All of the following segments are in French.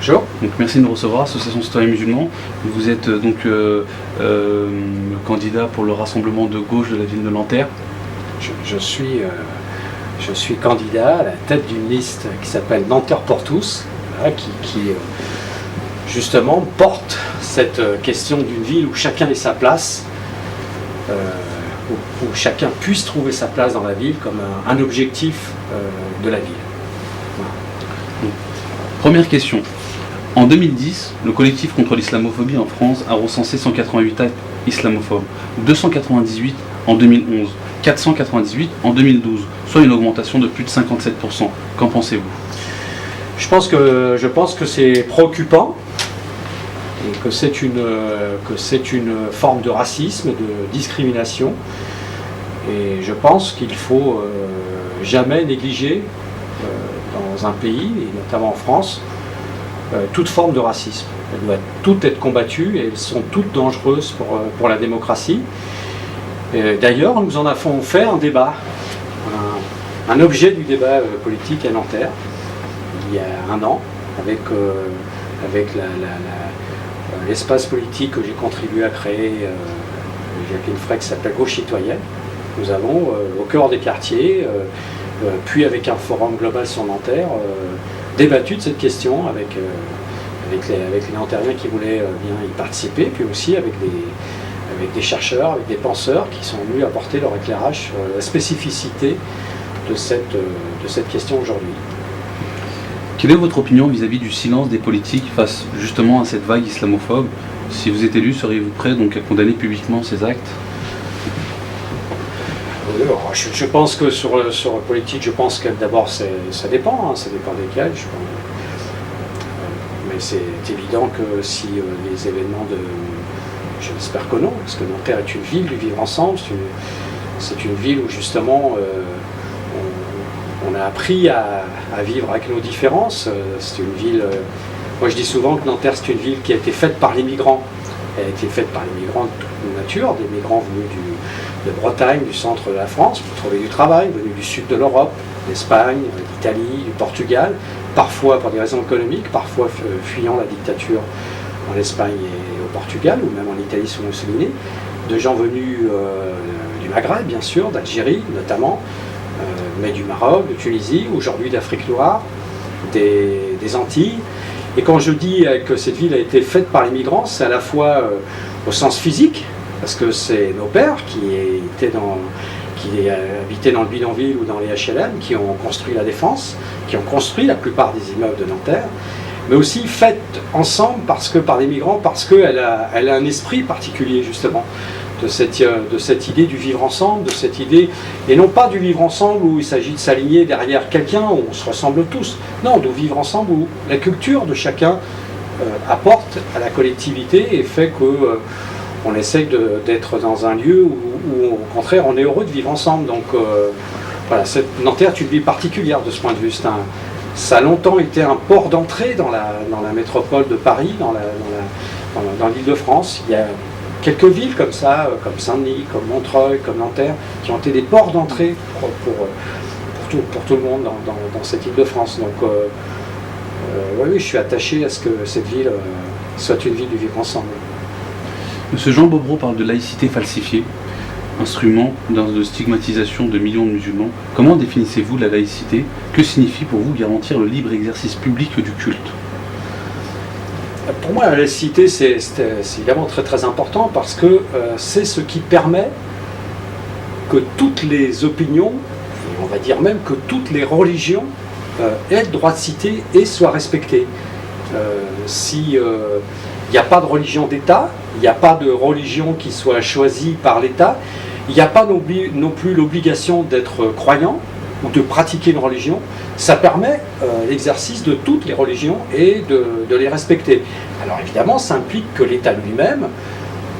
Bonjour. Donc, merci de nous recevoir, Association Citoyens Musulmans. Vous êtes candidat pour le rassemblement de gauche de la ville de Nanterre. Je suis candidat à la tête d'une liste qui s'appelle Nanterre pour tous, voilà, qui justement porte cette question d'une ville où chacun ait sa place, où chacun puisse trouver sa place dans la ville comme un objectif de la ville. Voilà. Donc, première question. En 2010, le collectif contre l'islamophobie en France a recensé 188 actes islamophobes, 298 en 2011, 498 en 2012, soit une augmentation de plus de 57%. Qu'en pensez-vous ? Je pense que c'est préoccupant et que c'est une forme de racisme, de discrimination. Et je pense qu'il ne faut jamais négliger dans un pays, et notamment en France, toute forme de racisme. Elles doivent toutes être combattues et elles sont toutes dangereuses pour la démocratie. D'ailleurs, nous en avons fait un débat, un objet du débat politique à Nanterre, il y a un an, avec l'espace politique que j'ai contribué à créer, Jacqueline Frey, qui s'appelle Gauche Citoyenne. Nous avons, au cœur des quartiers, puis avec un forum global sur Nanterre, débattu de cette question avec les Nantériens qui voulaient bien y participer, puis aussi avec des chercheurs, avec des penseurs qui sont venus apporter leur éclairage sur la spécificité de cette question aujourd'hui. Quelle est votre opinion vis-à-vis du silence des politiques face justement à cette vague islamophobe ? Si vous êtes élu, seriez-vous prêt donc à condamner publiquement ces actes ? Je pense que sur le politique, je pense que d'abord ça dépend, ça dépend desquels. Mais c'est évident que si les événements je l'espère que non, parce que Nanterre est une ville du vivre ensemble, c'est une ville où justement on a appris à vivre avec nos différences. C'est une ville, moi je dis souvent que Nanterre c'est une ville qui a été faite par les migrants. Elle a été faite par les migrants de toute nature, des migrants venus de Bretagne, du centre de la France, pour trouver du travail, venus du sud de l'Europe, d'Espagne, d'Italie, du Portugal, parfois pour des raisons économiques, parfois fuyant la dictature en Espagne et au Portugal, ou même en Italie sous Mussolini, de gens venus du Maghreb, bien sûr, d'Algérie notamment, mais du Maroc, de Tunisie, aujourd'hui d'Afrique noire, des Antilles. Et quand je dis que cette ville a été faite par les migrants, c'est à la fois au sens physique, parce que c'est nos pères qui habitaient dans le bidonville ou dans les HLM, qui ont construit la Défense, qui ont construit la plupart des immeubles de Nanterre, mais aussi faite ensemble par les migrants, parce qu'elle a un esprit particulier justement de cette idée du vivre ensemble, de cette idée, et non pas du vivre ensemble où il s'agit de s'aligner derrière quelqu'un, où on se ressemble tous, non, de vivre ensemble où la culture de chacun apporte à la collectivité et fait que on essaye d'être dans un lieu où au contraire on est heureux de vivre ensemble. Donc voilà, Nanterre est une ville particulière de ce point de vue. Ça a longtemps été un port d'entrée dans la métropole de Paris, dans l'Île-de-France. Il y a quelques villes comme ça, comme Saint-Denis, comme Montreuil, comme Nanterre, qui ont été des ports d'entrée pour tout le monde dans cette Île-de-France. Donc oui, je suis attaché à ce que cette ville soit une ville du vivre ensemble. Monsieur Jean Bobreau parle de laïcité falsifiée, instrument de stigmatisation de millions de musulmans. Comment définissez-vous la laïcité ? Que signifie pour vous garantir le libre exercice public du culte ? Pour moi, la laïcité, c'est évidemment très très important parce que c'est ce qui permet que toutes les opinions, et on va dire même que toutes les religions, aient le droit de citer et soient respectées. Si il n'y a pas de religion d'État, il n'y a pas de religion qui soit choisie par l'État, il n'y a pas non plus l'obligation d'être croyant ou de pratiquer une religion. Ça permet l'exercice de toutes les religions et de les respecter. Alors évidemment, ça implique que l'État lui-même,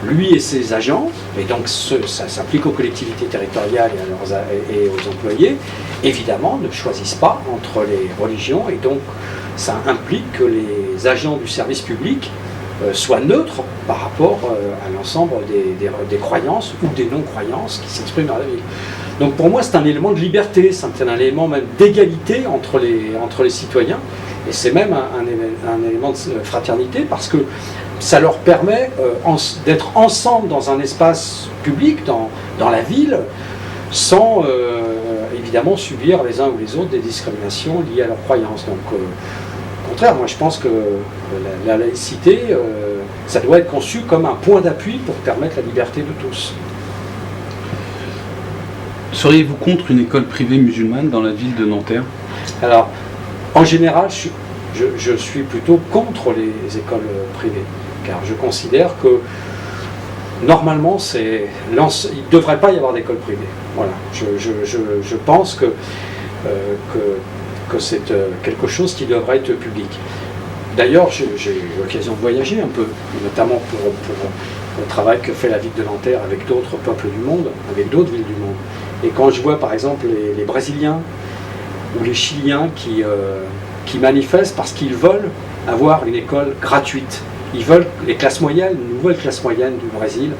lui et ses agents, et donc ça s'applique aux collectivités territoriales et aux employés, évidemment ne choisissent pas entre les religions, et donc ça implique que les agents du service public soient neutres par rapport à l'ensemble des croyances ou des non-croyances qui s'expriment dans la ville. Donc pour moi, c'est un élément de liberté, c'est un élément même d'égalité entre les citoyens, et c'est même un élément de fraternité, parce que ça leur permet d'être ensemble dans un espace public, dans la ville, sans évidemment subir les uns ou les autres des discriminations liées à leurs croyances. Donc au contraire, moi je pense que la laïcité, ça doit être conçu comme un point d'appui pour permettre la liberté de tous. Seriez-vous contre une école privée musulmane dans la ville de Nanterre? Alors, en général, je suis plutôt contre les écoles privées, car je considère que normalement, il ne devrait pas y avoir d'école privée. Voilà. Je pense que c'est quelque chose qui devrait être public. D'ailleurs, j'ai eu l'occasion de voyager un peu, notamment pour le travail que fait la ville de Nanterre avec d'autres peuples du monde, avec d'autres villes du monde. Et quand je vois par exemple les Brésiliens ou les Chiliens qui manifestent parce qu'ils veulent avoir une école gratuite, ils veulent, les classes moyennes, une nouvelle classe moyenne du Brésil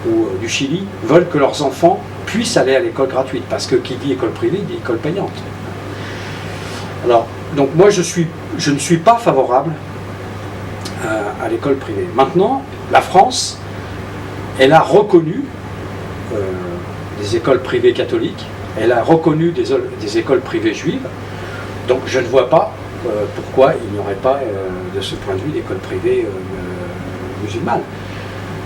ou du Chili, veulent que leurs enfants puissent aller à l'école gratuite, parce que qui dit école privée dit école payante. Alors, donc moi je ne suis pas favorable à l'école privée. Maintenant, la France, elle a reconnu des écoles privées catholiques, elle a reconnu des écoles privées juives, donc je ne vois pas pourquoi il n'y aurait pas de ce point de vue d'école privée musulmane.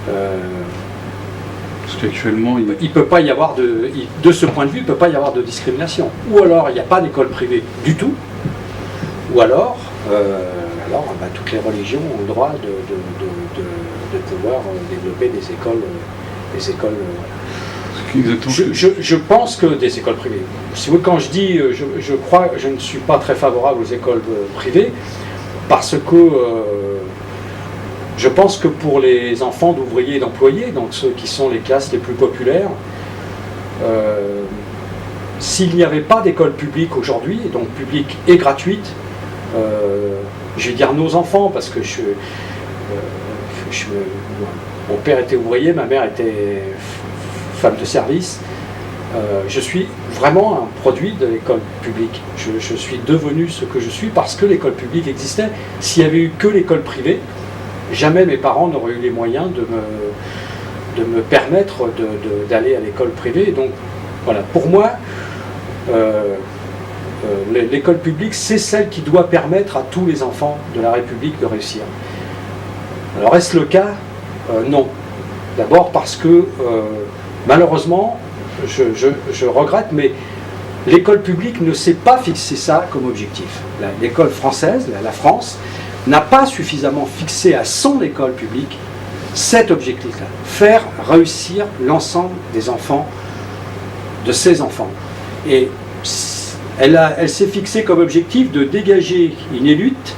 Parce qu'actuellement, il peut pas y avoir de ce point de vue, il ne peut pas y avoir de discrimination. Ou alors il n'y a pas d'école privée du tout, ou alors, toutes les religions ont le droit de pouvoir développer des écoles. Je pense que des écoles privées. Si vous, quand je dis, je ne suis pas très favorable aux écoles privées, parce que je pense que pour les enfants d'ouvriers et d'employés, donc ceux qui sont les classes les plus populaires, s'il n'y avait pas d'école publique aujourd'hui, donc publique et gratuite, je vais dire nos enfants, parce que mon père était ouvrier, ma mère était femme de service. Je suis vraiment un produit de l'école publique. Je suis devenu ce que je suis parce que l'école publique existait. S'il n'y avait eu que l'école privée, jamais mes parents n'auraient eu les moyens de me permettre d'aller à l'école privée. Donc voilà, pour moi, l'école publique, c'est celle qui doit permettre à tous les enfants de la République de réussir. Alors est-ce le cas? Non. D'abord parce que malheureusement, je regrette, mais l'école publique ne s'est pas fixé ça comme objectif. L'école française, la France, n'a pas suffisamment fixé à son école publique cet objectif-là, faire réussir l'ensemble des enfants, de ses enfants. Et elle s'est fixée comme objectif de dégager une élite,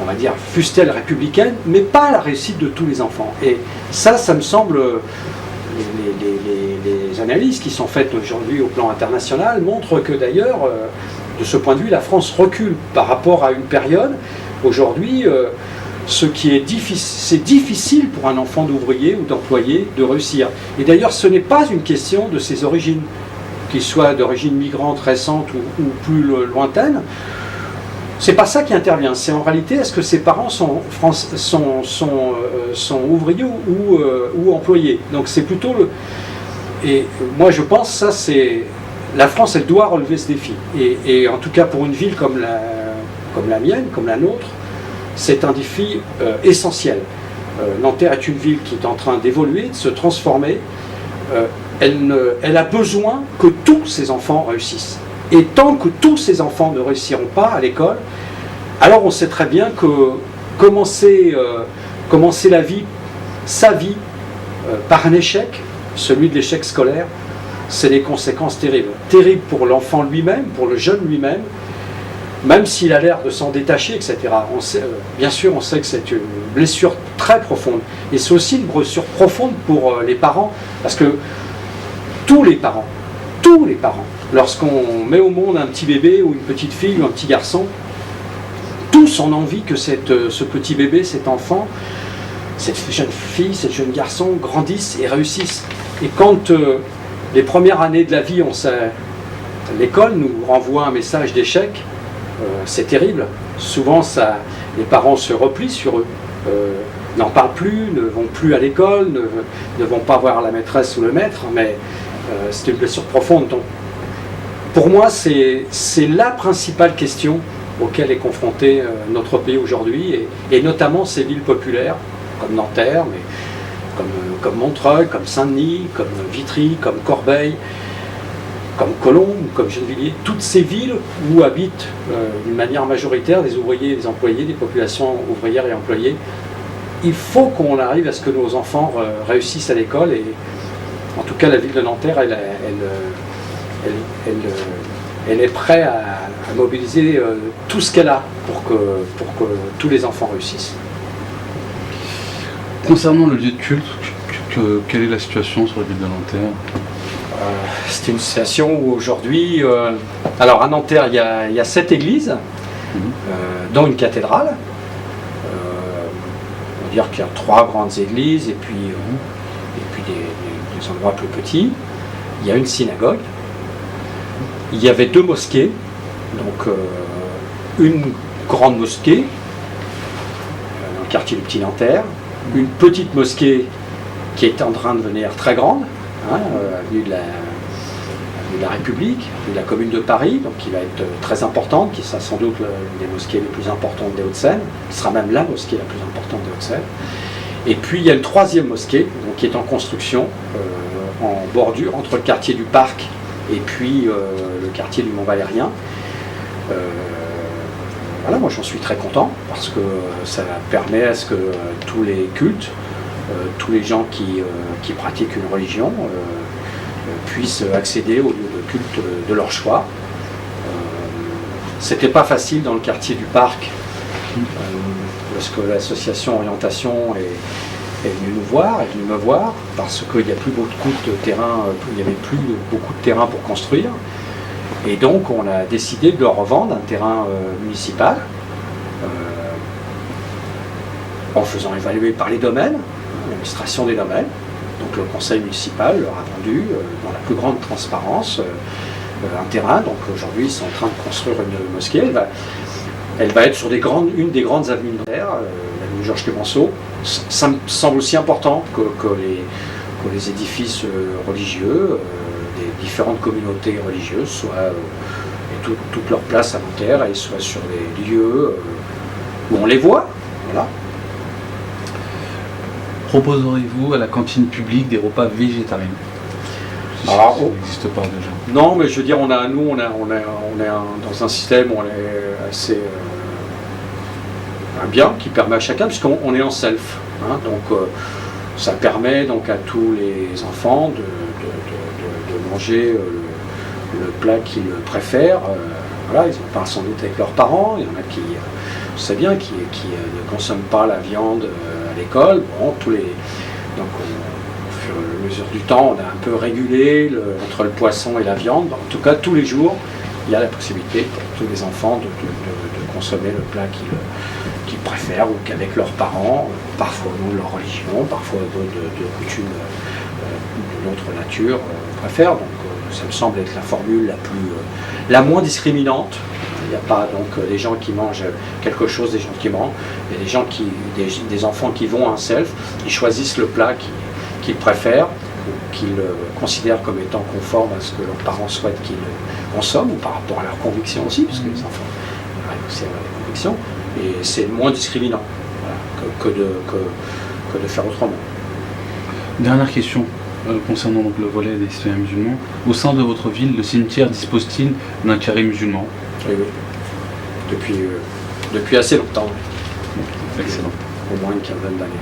on va dire, fût-elle républicaine, mais pas la réussite de tous les enfants. Et ça me semble, les analyses qui sont faites aujourd'hui au plan international montrent que d'ailleurs, de ce point de vue, la France recule par rapport à une période. Aujourd'hui, c'est difficile pour un enfant d'ouvrier ou d'employé de réussir. Et d'ailleurs, ce n'est pas une question de ses origines, qu'il soit d'origine migrante récente ou plus lointaine. C'est pas ça qui intervient. C'est en réalité, est-ce que ses parents sont ouvriers ou employés. Donc c'est plutôt le... Et moi je pense ça c'est... La France, elle doit relever ce défi. Et en tout cas pour une ville comme la mienne, comme la nôtre, c'est un défi essentiel. Nanterre est une ville qui est en train d'évoluer, de se transformer. Elle a besoin que tous ses enfants réussissent. Et tant que tous ces enfants ne réussiront pas à l'école, alors on sait très bien que commencer la vie, sa vie, par un échec, celui de l'échec scolaire, c'est des conséquences terribles. Terribles pour l'enfant lui-même, pour le jeune lui-même, même s'il a l'air de s'en détacher, etc. Bien sûr, on sait que c'est une blessure très profonde. Et c'est aussi une blessure profonde pour les parents, parce que tous les parents, lorsqu'on met au monde un petit bébé ou une petite fille ou un petit garçon, tous ont envie que ce petit bébé, cet enfant, cette jeune fille, ce jeune garçon grandissent et réussissent. Et quand les premières années de la vie, l'école nous renvoie un message d'échec. C'est terrible. Souvent, les parents se replient sur eux, n'en parlent plus, ne vont plus à l'école, ne vont pas voir la maîtresse ou le maître, mais c'est une blessure profonde. Donc, pour moi, c'est la principale question auquel est confronté notre pays aujourd'hui, et notamment ces villes populaires, comme Nanterre, mais comme Montreuil, comme Saint-Denis, comme Vitry, comme Corbeil, comme Colombes, comme Gennevilliers, toutes ces villes où habitent d'une manière majoritaire des ouvriers et des employés, des populations ouvrières et employées. Il faut qu'on arrive à ce que nos enfants réussissent à l'école, et en tout cas la ville de Nanterre, elle est prête à mobiliser tout ce qu'elle a pour que tous les enfants réussissent. Concernant le lieu de culte, quelle est la situation sur la ville de Nanterre? C'est une situation où aujourd'hui, alors à Nanterre, il y a 7 églises, dont une cathédrale. On va dire qu'il y a 3 grandes églises et puis des endroits plus petits. Il y a une synagogue. Il y avait 2 mosquées, donc une grande mosquée dans le quartier du Petit Nanterre, une petite mosquée qui est en train de devenir très grande, avenue de la République, avenue de la Commune de Paris, donc qui va être très importante, qui sera sans doute l'une des mosquées les plus importantes des Hauts-de-Seine, qui sera même la mosquée la plus importante des Hauts-de-Seine. Et puis il y a une 3e mosquée, donc, qui est en construction, en bordure entre le quartier du Parc et puis le quartier du Mont-Valérien. Voilà, moi j'en suis très content, parce que ça permet à ce que tous les cultes, tous les gens qui pratiquent une religion puissent accéder au lieu de culte de leur choix. C'était pas facile dans le quartier du Parc, parce que l'association Orientation est venue nous voir, est venue me voir, parce qu'il n'y a plus beaucoup de terrain, il n'y avait plus beaucoup de terrain pour construire. Et donc on a décidé de leur revendre un terrain municipal, en faisant évaluer par les domaines, l'administration des domaines. Donc le conseil municipal leur a vendu dans la plus grande transparence un terrain. Donc aujourd'hui ils sont en train de construire une mosquée. Elle va être sur une des grandes avenues de Nanterre, l'avenue Georges Clemenceau. Ça me semble aussi important que les édifices religieux des différentes communautés religieuses soient toute leur place à Nanterre, et soient sur des lieux où on les voit. Voilà. Proposerez-vous à la cantine publique des repas végétariens? Alors, ça n'existe pas déjà. Non, mais je veux dire, on est dans un système où on est assez bien, qui permet à chacun, puisqu'on est en self. Donc ça permet donc à tous les enfants de manger le plat qu'ils préfèrent. Voilà, ils en parlent sans doute avec leurs parents. Il y en a qui, c'est bien, qui ne consomment pas la viande à l'école. Bon, donc au fur et à mesure du temps, on a un peu régulé entre le poisson et la viande. En tout cas, tous les jours, il y a la possibilité pour tous les enfants de consommer le plat qu'ils préfèrent, ou qu'avec leurs parents, parfois au nom de leur religion, parfois de coutumes de notre nature, préfèrent. Donc ça me semble être la formule la moins discriminante. Il n'y a pas donc des gens qui mangent quelque chose, des gens qui mangent. Il y a des gens des enfants qui vont à un self, qui choisissent le plat qu'ils préfèrent, ou qu'ils considèrent comme étant conforme à ce que leurs parents souhaitent qu'ils consomment, ou par rapport à leurs convictions aussi, puisque les enfants arrivent aussi à avoir des convictions. Et c'est moins discriminant, voilà, que de faire autrement. Dernière question concernant donc le volet des citoyens musulmans. Au sein de votre ville, le cimetière dispose-t-il d'un carré musulman? Oui, depuis assez longtemps. Excellent. Au moins une quinzaine d'années.